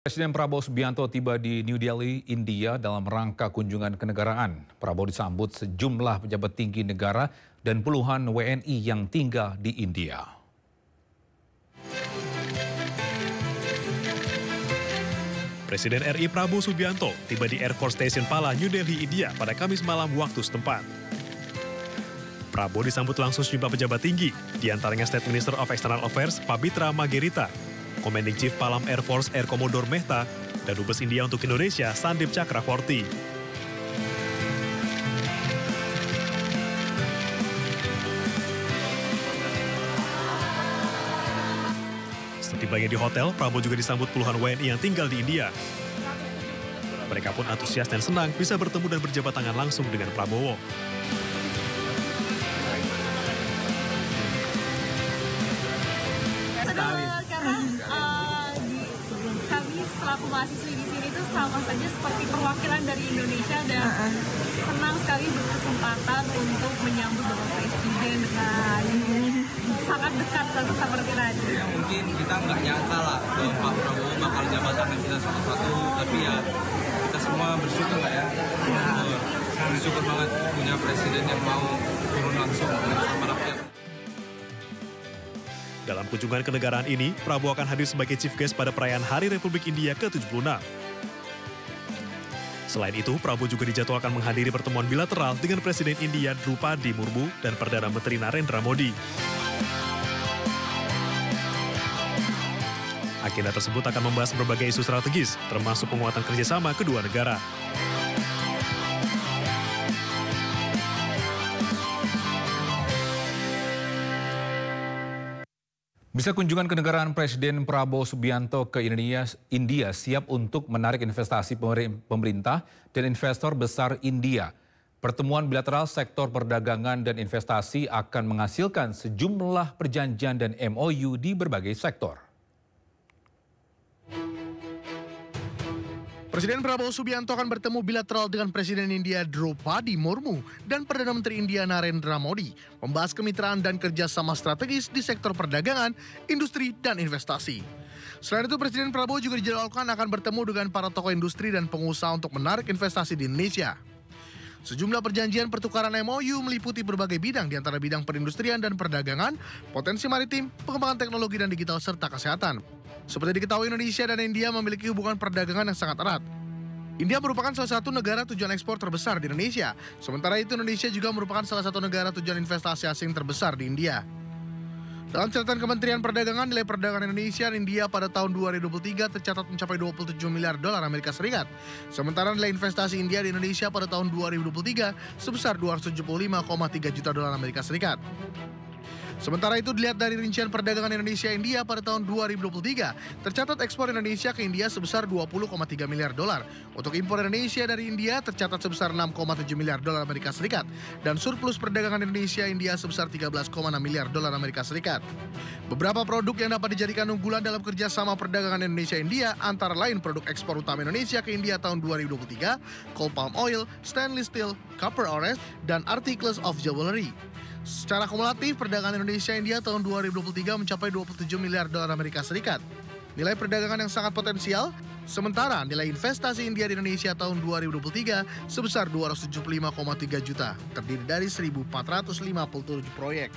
Presiden Prabowo Subianto tiba di New Delhi, India dalam rangka kunjungan kenegaraan. Prabowo disambut sejumlah pejabat tinggi negara dan puluhan WNI yang tinggal di India. Presiden RI Prabowo Subianto tiba di Air Force Station Pala, New Delhi, India pada Kamis malam waktu setempat. Prabowo disambut langsung sejumlah pejabat tinggi, diantaranya State Minister of External Affairs Pabitra Margarita, Commanding Chief Palam Air Force Air Commodore Mehta, dan Dubes India untuk Indonesia Sandip Chakravorty. Setibanya di hotel, Prabowo juga disambut puluhan WNI yang tinggal di India. Mereka pun antusias dan senang bisa bertemu dan berjabat tangan langsung dengan Prabowo. Kami selaku mahasiswi di sini itu sama saja seperti perwakilan dari Indonesia dan senang sekali berkesempatan untuk menyambut Bapak Presiden dengan sangat dekat seperti tadi. Ya, mungkin kita nggak nyangka lah bahwa Pak Prabowo bakal jabat tangan kita satu-satu, tapi ya kita semua bersyukur lah ya. Bersyukur banget punya presiden yang mau turun langsung bersama rakyat. Dalam kunjungan kenegaraan ini, Prabowo akan hadir sebagai chief guest pada perayaan Hari Republik India ke-76. Selain itu, Prabowo juga dijadwalkan menghadiri pertemuan bilateral dengan Presiden India Draupadi Murmu dan Perdana Menteri Narendra Modi. Agenda tersebut akan membahas berbagai isu strategis, termasuk penguatan kerjasama kedua negara. Bisa kunjungan kenegaraan Presiden Prabowo Subianto ke India siap untuk menarik investasi pemerintah dan investor besar India. Pertemuan bilateral sektor perdagangan dan investasi akan menghasilkan sejumlah perjanjian dan MOU di berbagai sektor. Presiden Prabowo Subianto akan bertemu bilateral dengan Presiden India Draupadi Murmu dan Perdana Menteri India Narendra Modi, membahas kemitraan dan kerjasama strategis di sektor perdagangan, industri, dan investasi. Selain itu, Presiden Prabowo juga dijadwalkan akan bertemu dengan para tokoh industri dan pengusaha untuk menarik investasi di Indonesia. Sejumlah perjanjian pertukaran MOU meliputi berbagai bidang, di antara bidang perindustrian dan perdagangan, potensi maritim, pengembangan teknologi dan digital, serta kesehatan. Seperti diketahui, Indonesia dan India memiliki hubungan perdagangan yang sangat erat. India merupakan salah satu negara tujuan ekspor terbesar di Indonesia. Sementara itu, Indonesia juga merupakan salah satu negara tujuan investasi asing terbesar di India. Dalam catatan Kementerian Perdagangan, nilai perdagangan Indonesia dan India pada tahun 2023 tercatat mencapai 27 miliar dolar Amerika Serikat. Sementara nilai investasi India di Indonesia pada tahun 2023 sebesar 275,3 juta dolar Amerika Serikat. Sementara itu, dilihat dari rincian perdagangan Indonesia-India pada tahun 2023, tercatat ekspor Indonesia ke India sebesar 20,3 miliar dolar. Untuk impor Indonesia dari India tercatat sebesar 6,7 miliar dolar Amerika Serikat dan surplus perdagangan Indonesia-India sebesar 13,6 miliar dolar Amerika Serikat. Beberapa produk yang dapat dijadikan unggulan dalam kerjasama perdagangan Indonesia-India antara lain produk ekspor utama Indonesia ke India tahun 2023, coal palm oil, stainless steel, copper ores, dan articles of jewelry. Secara kumulatif, perdagangan Indonesia-India tahun 2023 mencapai 27 miliar dolar Amerika Serikat. Nilai perdagangan yang sangat potensial, sementara nilai investasi India di Indonesia tahun 2023 sebesar 275,3 juta, terdiri dari 1.457 proyek.